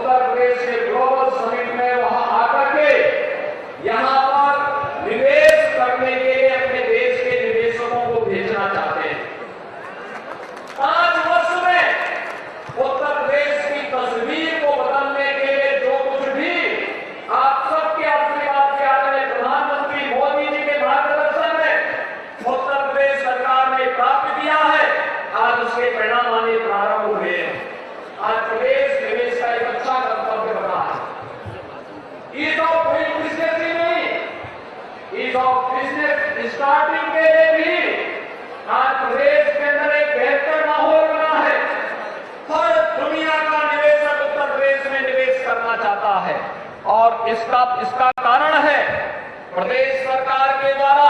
उत्तर प्रदेश के global summit में वहां आकर के यहां पर निवेश करने के लिए अपने देश के निवेशकों को भेजना चाहते हैं। 5 वर्ष में उत्तर प्रदेश की तस्वीर को बदलने के लिए जो कुछ भी आप सबके आशीर्वाद से आदरणीय प्रधानमंत्री मोदी जी के मार्गदर्शन में उत्तर प्रदेश सरकार ने प्राप्त किया है, आज उसके परिणाम आने प्रारंभ हुए हैं। आज प्रदेश निवेश का एक अच्छा गंतव्य बना है। ईज ऑफ डूइंग बिजनेस ही नहीं, ईज ऑफ बिजनेस स्टार्टिंग के लिए भी आज प्रदेश के अंदर एक बेहतर माहौल बना है। हर दुनिया का निवेशक उत्तर प्रदेश में निवेश करना चाहता है और इसका कारण है प्रदेश सरकार के द्वारा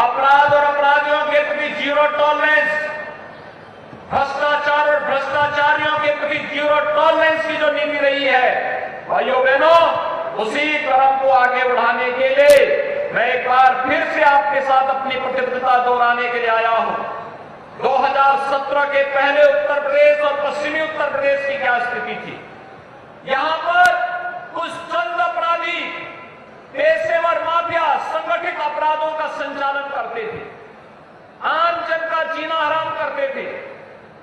अपराध और अपराधियों के प्रति जीरो टॉलरेंस, भ्रष्टाचार और भ्रष्टाचारियों के प्रति जीरो टॉलरेंस की जो नीति रही है, भाइयों बहनों, उसी क्रम को आगे बढ़ाने के लिए मैं एक बार फिर से आपके साथ अपनी प्रतिबद्धता दोहराने के लिए आया हूं। 2017 के पहले उत्तर प्रदेश और पश्चिमी उत्तर प्रदेश की क्या स्थिति थी? यहां पर कुछ चंद अपराधी पेशेवर माफिया संगठित अपराधों का संचालन करते थे, आम जन का जीना हराम करते थे,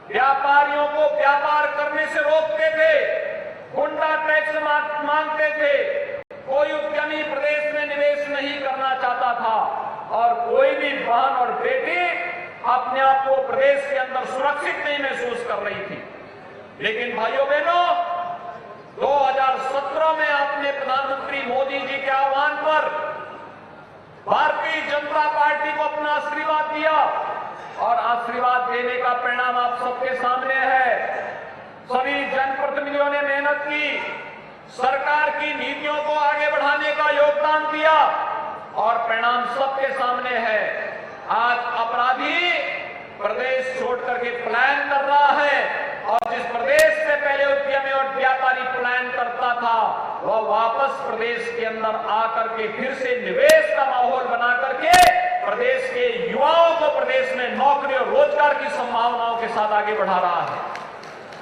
व्यापारियों को व्यापार करने से रोकते थे, गुंडा टैक्स मांगते थे, कोई उद्यमी प्रदेश में निवेश नहीं करना चाहता था और कोई भी बहन और बेटी अपने आप को प्रदेश के अंदर सुरक्षित नहीं महसूस कर रही थी। लेकिन भाइयों बहनों, 2017 में आपने प्रधानमंत्री मोदी जी के आह्वान पर भारतीय जनता पार्टी को अपना आशीर्वाद दिया और आशीर्वाद देने का परिणाम आप सबके सामने है। सभी जनप्रतिनिधियों ने मेहनत की, सरकार की नीतियों को आगे बढ़ाने का योगदान दिया और परिणाम सबके सामने है। आज अपराधी प्रदेश छोड़ करके पलायन कर रहा है और जिस प्रदेश से पहले उद्यमी और व्यापारी पलायन करता था, वह वापस प्रदेश के अंदर आकर के फिर से निवेश का माहौल बना करके प्रदेश के युवाओं को प्रदेश में नौकरी और रोजगार की संभावनाओं के साथ आगे बढ़ा रहा है।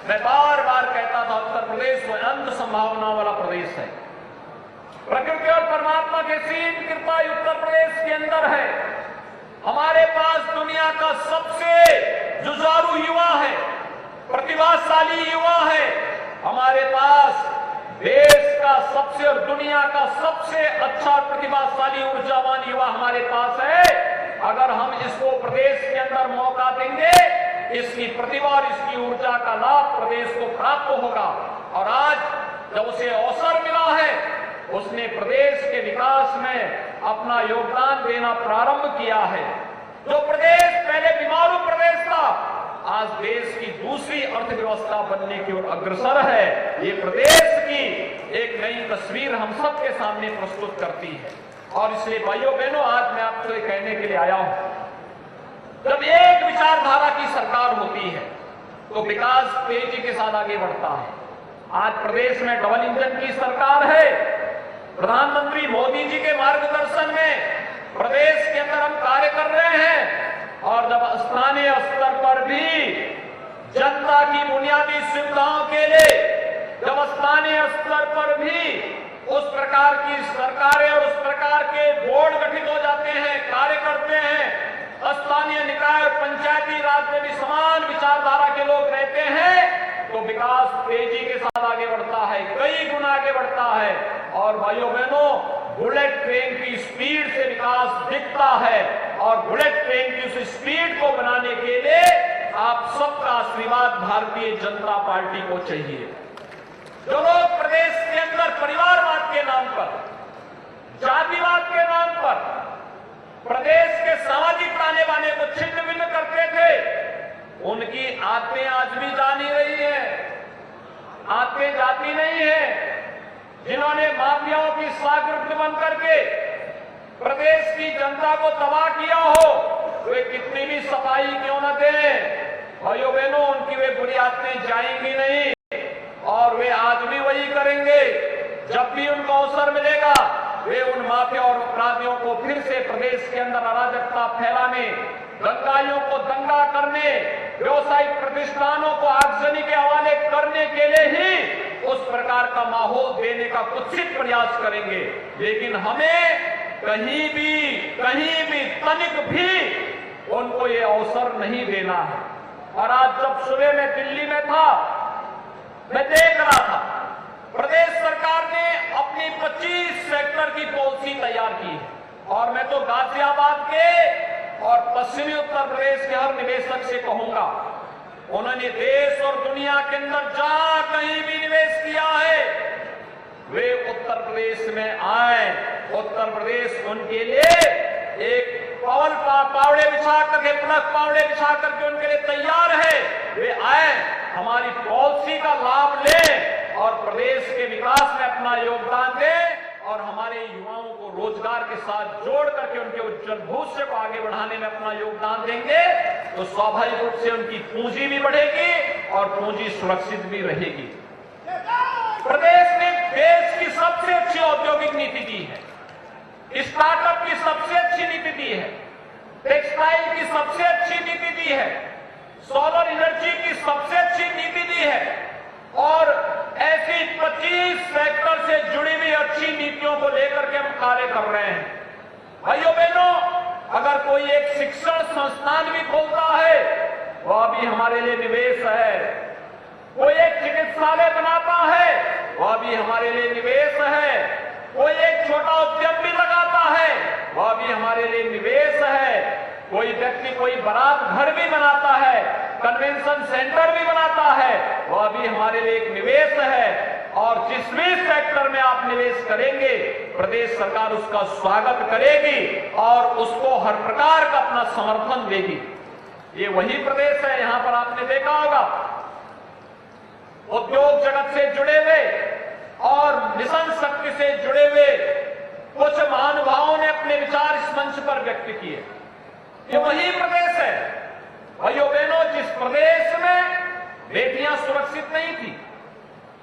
मैं बार बार कहता था, उत्तर प्रदेश वो अनंत संभावनाओं वाला प्रदेश है। प्रकृति और परमात्मा की सीम कृपा उत्तर प्रदेश के अंदर है। हमारे पास दुनिया का सबसे जुझारू युवा है, प्रतिभाशाली युवा है। हमारे पास देश का सबसे और दुनिया का सबसे अच्छा प्रतिभाशाली ऊर्जावान युवा हमारे पास है। अगर हम इसको प्रदेश के अंदर मौका देंगे, इसकी प्रतिभा और इसकी ऊर्जा का लाभ प्रदेश को प्राप्त होगा। और आज जब उसे अवसर मिला है, उसने प्रदेश के विकास में अपना योगदान देना प्रारंभ किया है। जो प्रदेश पहले बीमारू प्रदेश था, आज देश की दूसरी अर्थव्यवस्था बनने की ओर अग्रसर है। ये प्रदेश की एक नई तस्वीर हम सबके सामने प्रस्तुत करती है। और इसलिए भाइयों बहनों, आज मैं आपको ये कहने के लिए आया हूं, जब एक विचारधारा की सरकार होती है तो विकास तेजी के साथ आगे बढ़ता है। आज प्रदेश में डबल इंजन की सरकार है। प्रधानमंत्री मोदी जी के मार्गदर्शन में प्रदेश के अंदर हम कार्य कर रहे हैं और जब स्थानीय स्तर पर भी जनता की बुनियादी सुविधाओं के लिए जब स्थानीय स्तर पर भी उस प्रकार की सरकारें और उस प्रकार के बोर्ड गठित हो जाते हैं, कार्य करते हैं, स्थानीय निकाय और पंचायती राज में भी समान विचारधारा के लोग रहते हैं, तो विकास तेजी के साथ आगे बढ़ता है, कई गुना आगे बढ़ता है। और भाइयों बहनों, बुलेट ट्रेन की स्पीड से विकास दिखता है और बुलेट ट्रेन की उस स्पीड को बनाने के लिए आप सबका आशीर्वाद भारतीय जनता पार्टी को चाहिए। जो लोग प्रदेश के अंदर परिवारवाद के नाम पर, जातिवाद के नाम पर प्रदेश के सामाजिक ताने बाने को छिन्न भिन्न करते थे, उनकी आत्में आज भी जा नहीं रही है, आत्में जाती नहीं है। जिन्होंने माफियाओं की सागिर्द बन करके प्रदेश की जनता को तबाह किया हो, वे कितनी भी सफाई क्यों न दें, भाइयों बहनों, उनकी वे बुरी आदतें जाएंगी नहीं और वे आज भी वही करेंगे। जब भी उनको अवसर मिलेगा, वे उन माफिया और अपराधियों को फिर से प्रदेश के अंदर अराजकता फैलाने, दंगाइयों को दंगा करने, व्यवसायिक प्रतिष्ठानों को आगजनी के हवाले करने के लिए ही देने का कुत्सित प्रयास करेंगे, लेकिन हमें कहीं भी तनिक भी उनको ये अवसर नहीं देना है। और आज जब सुबह मैं दिल्ली में था, मैं देख रहा था प्रदेश सरकार ने अपनी 25 सेक्टर की पॉलिसी तैयार की है, और मैं तो गाजियाबाद के और पश्चिमी उत्तर प्रदेश के हर निवेशक से कहूंगा, उन्होंने देश और दुनिया के अंदर जहां कहीं भी निवेश किया है, वे उत्तर प्रदेश में आए। उत्तर प्रदेश उनके लिए एक पावड़े बिछा करके, प्लस पावड़े बिछा करके उनके लिए तैयार है। वे आए, हमारी पॉलिसी का लाभ लें और प्रदेश के विकास में अपना योगदान दें, और हमारे युवाओं को रोजगार के साथ जोड़ करके उनके उज्जवल भविष्य को आगे बढ़ाने में अपना योगदान देंगे, तो स्वाभाविक रूप से उनकी पूंजी भी बढ़ेगी और पूंजी सुरक्षित भी रहेगी। प्रदेश ने देश की सबसे अच्छी औद्योगिक नीति दी है, स्टार्टअप की सबसे अच्छी नीति दी है, टेक्सटाइल की सबसे अच्छी नीति दी है, सोलर एनर्जी की सबसे अच्छी नीति दी है, और ऐसी 25 सेक्टर से जुड़ी हुई अच्छी नीतियों को लेकर के हम कार्य कर रहे हैं। भाइयों बहनों, अगर कोई एक शिक्षण संस्थान भी खोलता है, वह भी हमारे लिए निवेश है। कोई एक चिकित्सालय बनाता है, वह भी हमारे लिए निवेश है। कोई एक छोटा उद्यम भी लगाता है, वह भी हमारे लिए निवेश है। कोई व्यक्ति कोई बारात घर भी बनाता है, कन्वेंशन सेंटर भी बनाता है, वह भी हमारे लिए एक निवेश है। और जिस भी सेक्टर में आप निवेश करेंगे, प्रदेश सरकार उसका स्वागत करेगी और उसको हर प्रकार का अपना समर्थन देगी। ये वही प्रदेश है, यहां पर आपने देखा होगा उद्योग जगत से जुड़े हुए और मिशन शक्ति से जुड़े हुए कुछ महानुभावों ने अपने विचार इस मंच पर व्यक्त किए। ये वही प्रदेश है भाइयों बहनों, जिस प्रदेश में बेटियां सुरक्षित नहीं थी।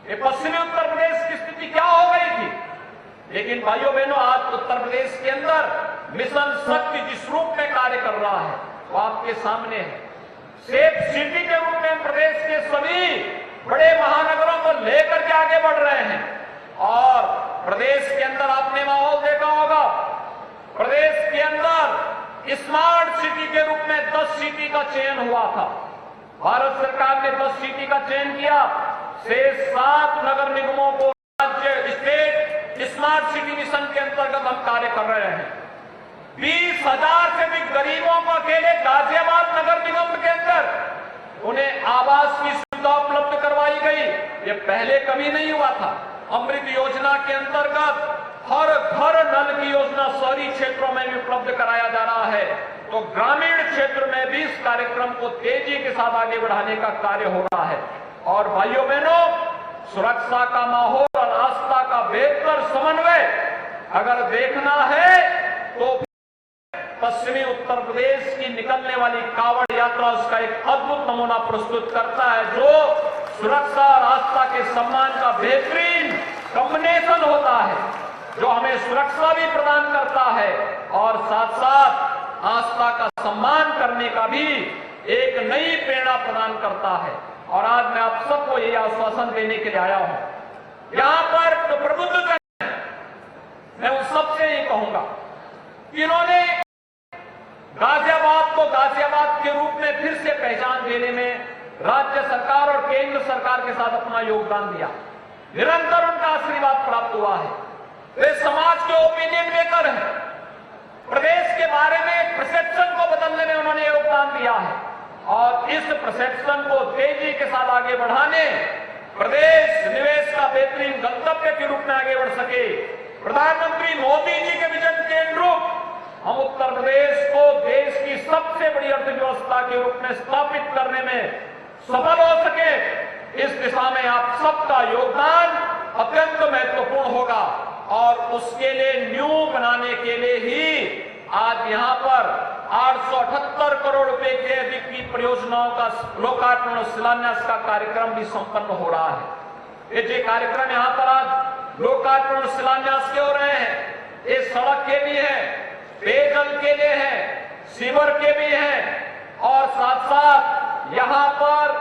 ये पश्चिमी उत्तर प्रदेश की स्थिति क्या हो गई थी, लेकिन भाइयों बहनों आज उत्तर प्रदेश के अंदर मिशन शक्ति जिस रूप में कार्य कर रहा है वो आपके सामने है। सेफ सिटी के रूप में प्रदेश के सभी बड़े महानगरों को लेकर के आगे बढ़ रहे हैं। और प्रदेश के अंदर आपने माहौल देखा होगा, प्रदेश के अंदर स्मार्ट सिटी के रूप में 10 सिटी का चयन हुआ था। भारत सरकार ने 10 सिटी का चयन किया, शेष 7 नगर निगमों को राज्य स्टेट स्मार्ट सिटी मिशन के अंतर्गत हम कार्य कर रहे हैं। 20,000 से अधिक गरीबों को अकेले गाजियाबाद नगर निगम के अंदर उन्हें आवास की सुविधा उपलब्ध करवाई गई। ये पहले कभी नहीं हुआ था। अमृत योजना के अंतर्गत हर घर नल की योजना शहरी क्षेत्रों में भी उपलब्ध कराया जा रहा है, तो ग्रामीण क्षेत्र में भी इस कार्यक्रम को तेजी के साथ आगे बढ़ाने का कार्य हो रहा है। और भाइयों बहनों, सुरक्षा का माहौल और आस्था का बेहतर समन्वय अगर देखना है तो पश्चिमी उत्तर प्रदेश की निकलने वाली कांवड़ यात्रा उसका एक अद्भुत नमूना प्रस्तुत करता है, जो सुरक्षा और आस्था के सम्मान का बेहतरीन कॉम्बिनेशन होता है, जो हमें सुरक्षा भी प्रदान करता है और साथ साथ आस्था का सम्मान करने का भी एक नई प्रेरणा प्रदान करता है। और आज मैं आप सबको ये आश्वासन देने के लिए आया हूं, यहां पर तो प्रबुद्ध मैं उन सबसे ये कहूंगा कि इन्होंने गाजियाबाद को गाजियाबाद के रूप में फिर से पहचान देने में राज्य सरकार और केंद्र सरकार के साथ अपना योगदान दिया। निरंतर उनका आशीर्वाद प्राप्त हुआ है। वे समाज के ओपिनियन मेकर हैं। प्रदेश के बारे में परसेप्शन को बदलने में उन्होंने योगदान दिया है और इस परसेप्शन को तेजी के साथ आगे बढ़ाने, प्रदेश निवेश का बेहतरीन गंतव्य के रूप में आगे बढ़ सके, प्रधानमंत्री मोदी जी के विजन के अनुरूप हम उत्तर प्रदेश को देश की सबसे बड़ी अर्थव्यवस्था के रूप में स्थापित करने में सफल हो सके, इस दिशा में आप सबका योगदान अत्यंत महत्वपूर्ण होगा। और उसके लिए न्यू बनाने के लिए ही आज यहां पर 878 करोड़ रुपए के अधिक की परियोजनाओं का लोकार्पण और शिलान्यास का कार्यक्रम भी संपन्न हो रहा है। ये जो कार्यक्रम यहां पर आज लोकार्पण और शिलान्यास के हो रहे हैं, ये सड़क के भी है, पेयजल के लिए है, सीवर के भी है, और साथ साथ यहां पर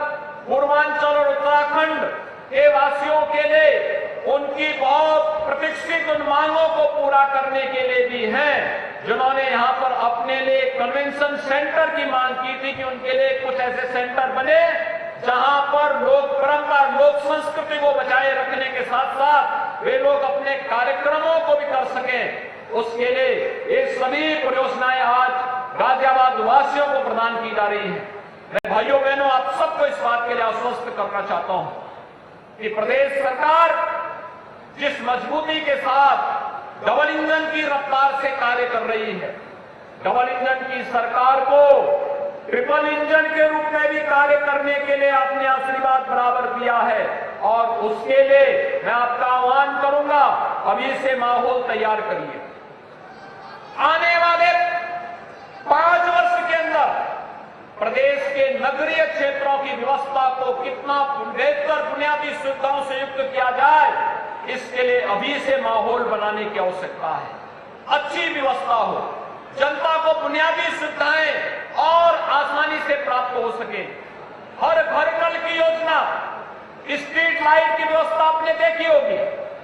पूर्वांचल और उत्तराखंड के वासियों के लिए उनकी बहुत प्रतीक्षित उन मांगों को पूरा करने के लिए भी हैं, जिन्होंने यहां पर अपने लिए कन्वेंशन सेंटर की मांग की थी कि उनके लिए कुछ ऐसे सेंटर बने जहां पर लोक परंपरा, लोक संस्कृति को बचाए रखने के साथ साथ वे लोग अपने कार्यक्रमों को भी कर सकें। उसके लिए ये सभी परियोजनाएं आज गाजियाबाद वासियों को प्रदान की जा रही हैं। मैं भाइयों बहनों आप सबको इस बात के लिए आश्वस्त करना चाहता हूं कि प्रदेश सरकार जिस मजबूती के साथ डबल इंजन की रफ्तार से कार्य कर रही है, डबल इंजन की सरकार को ट्रिपल इंजन के रूप में भी कार्य करने के लिए आपने आशीर्वाद बराबर दिया है और उसके लिए मैं आपका आह्वान करूंगा, अभी से माहौल तैयार करिए। आने वाले 5 वर्ष के अंदर प्रदेश के नगरीय क्षेत्रों की व्यवस्था को कितना बेहतर बुनियादी सुविधाओं से युक्त किया जाए, इसके लिए अभी से माहौल बनाने की आवश्यकता है। अच्छी व्यवस्था हो, जनता को बुनियादी सुविधाएं और आसानी से प्राप्त हो सके। हर घर नल की योजना, स्ट्रीट लाइट की व्यवस्था आपने देखी होगी।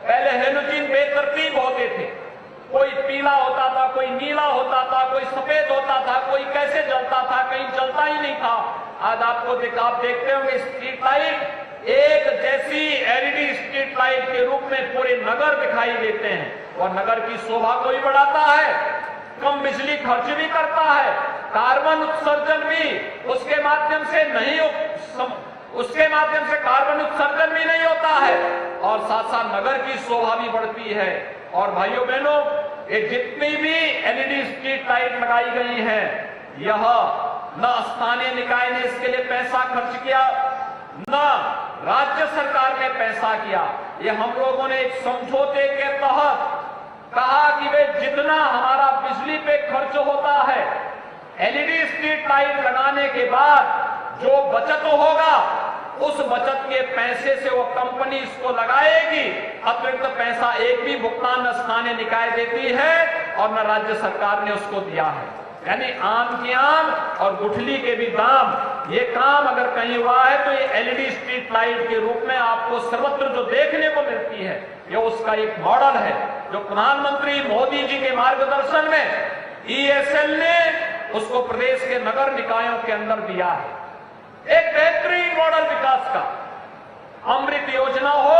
पहले हेलोजन बेतरतीब होते थे, कोई पीला होता था, कोई नीला होता था, कोई सफेद होता था, कोई कैसे जलता था, कहीं जलता ही नहीं था। आज आप देखते होंगे स्ट्रीट लाइट एक जैसी एलईडी स्ट्रीट लाइट के रूप में पूरे नगर दिखाई देते हैं और नगर की शोभा को भी बढ़ाता है, कम बिजली खर्च भी करता है, कार्बन उत्सर्जन भी उसके माध्यम से कार्बन उत्सर्जन भी नहीं होता है और साथ साथ नगर की शोभा भी बढ़ती है। और भाइयों बहनों, ये जितनी भी एलईडी स्ट्रीट लाइट लगाई गई है, यह न स्थानीय निकाय ने इसके लिए पैसा खर्च किया, न राज्य सरकार ने पैसा किया। ये हम लोगों ने एक समझौते के तहत कहा कि वे जितना हमारा बिजली पे खर्च होता है, एलईडी स्ट्रीट लाइट लगाने के बाद जो बचत होगा, उस बचत के पैसे से वो कंपनी इसको लगाएगी। अतिरिक्त पैसा एक भी भुगतान न स्थानीय निकाय देती है और न राज्य सरकार ने उसको दिया है। यानी आम की आम और गुठली के भी दाम। ये काम अगर कहीं हुआ है तो ये एलईडी स्ट्रीट लाइट के रूप में आपको सर्वत्र जो देखने को मिलती है, ये उसका एक मॉडल है जो प्रधानमंत्री मोदी जी के मार्गदर्शन में ईएसएल ने उसको प्रदेश के नगर निकायों के अंदर दिया है। एक बेहतरीन मॉडल विकास का, अमृत योजना हो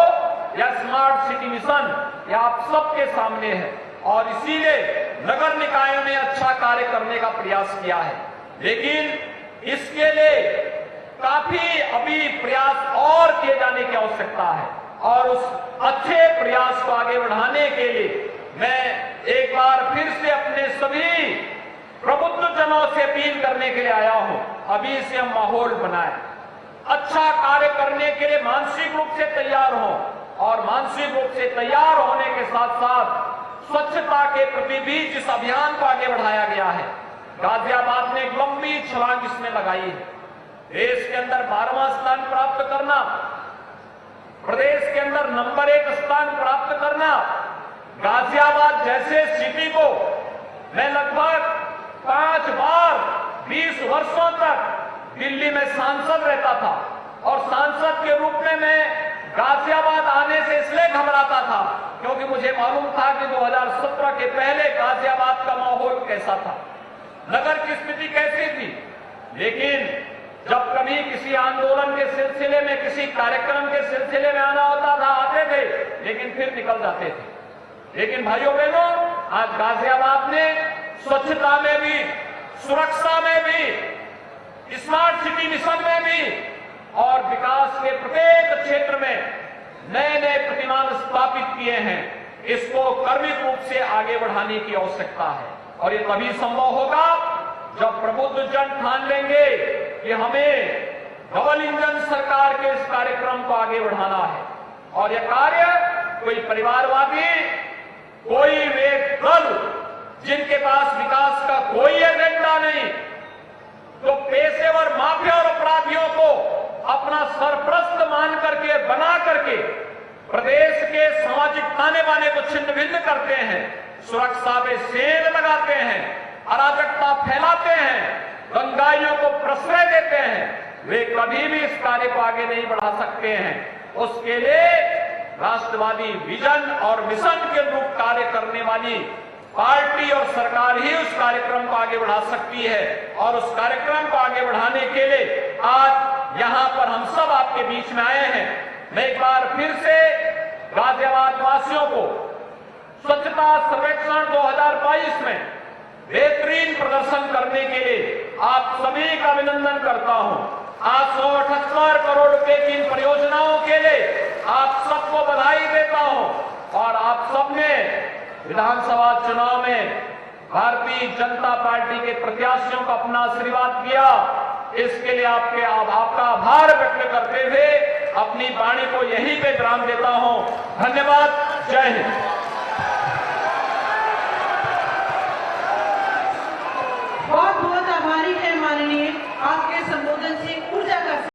या स्मार्ट सिटी मिशन, यह आप सबके सामने है और इसीलिए नगर निकायों ने अच्छा कार्य करने का प्रयास किया है। लेकिन इसके लिए काफी अभी प्रयास और किए जाने की आवश्यकता है और उस अच्छे प्रयास को आगे बढ़ाने के लिए मैं एक बार फिर से अपने सभी प्रबुद्ध जनों से अपील करने के लिए आया हूं। अभी से हम माहौल बनाएं, अच्छा कार्य करने के लिए मानसिक रूप से तैयार हों और मानसिक रूप से तैयार होने के साथ साथ स्वच्छता के प्रति भी जिस अभियान को आगे बढ़ाया गया है, गाजियाबाद ने एक लंबी छलांग इसमें लगाई है। देश के अंदर 12वां स्थान प्राप्त करना, प्रदेश के अंदर नंबर 1 स्थान प्राप्त करना, गाजियाबाद जैसे सिटी को मैं लगभग 5 बार 20 वर्षों तक दिल्ली में सांसद रहता था और सांसद के रूप में मैं गाजियाबाद आने से इसलिए घबराता था क्योंकि मुझे मालूम था कि 2017 के पहले गाजियाबाद का माहौल कैसा था, नगर की स्थिति कैसी थी। लेकिन जब कभी किसी आंदोलन के सिलसिले में, किसी कार्यक्रम के सिलसिले में आना होता था, आते थे लेकिन फिर निकल जाते थे। लेकिन भाइयों बहनों, आज गाजियाबाद ने स्वच्छता में भी, सुरक्षा में भी, स्मार्ट सिटी मिशन में भी और विकास के प्रत्येक क्षेत्र में नए नए प्रतिमान स्थापित किए हैं। इसको कर्मिक रूप से आगे बढ़ाने की आवश्यकता है और ये तभी संभव होगा जब प्रबुद्ध जन ठान लेंगे कि हमें डबल इंजन सरकार के इस कार्यक्रम को आगे बढ़ाना है। और यह कार्य कोई परिवारवादी, कोई वे दल जिनके पास विकास का कोई एजेंडा नहीं, तो पेशेवर माफिया और अपराधियों को अपना सरपरस्त मान करके, बना करके प्रदेश के सामाजिक ताने बाने को छिन्न भिन्न करते हैं, सुरक्षा में सेंध लगाते हैं, अराजकता फैलाते हैं, दंगाइयों को प्रश्रय देते हैं, वे कभी भी इस कार्य को आगे नहीं बढ़ा सकते हैं। उसके लिए राष्ट्रवादी विजन और मिशन के अनुरूप कार्य करने वाली पार्टी और सरकार ही उस कार्यक्रम को आगे बढ़ा सकती है। और उस कार्यक्रम को आगे बढ़ाने के लिए आज यहां पर हम सब आपके बीच में आए हैं। मैं एक बार फिर से गाजियाबाद वासियों को स्वच्छता सर्वेक्षण 2022 में बेहतरीन प्रदर्शन करने के लिए आप सभी का अभिनंदन करता हूं। 878 करोड़ रुपए की इन परियोजनाओं के लिए आप सबको बधाई देता हूं। और आप सबने विधानसभा चुनाव में भारतीय जनता पार्टी के प्रत्याशियों को अपना आशीर्वाद दिया, इसके लिए आपका आभार व्यक्त करते हुए अपनी वाणी को यहीं पे विराम देता हूं। धन्यवाद। जय हिंद। बहुत बहुत आभारी है माननीय आपके संबोधन से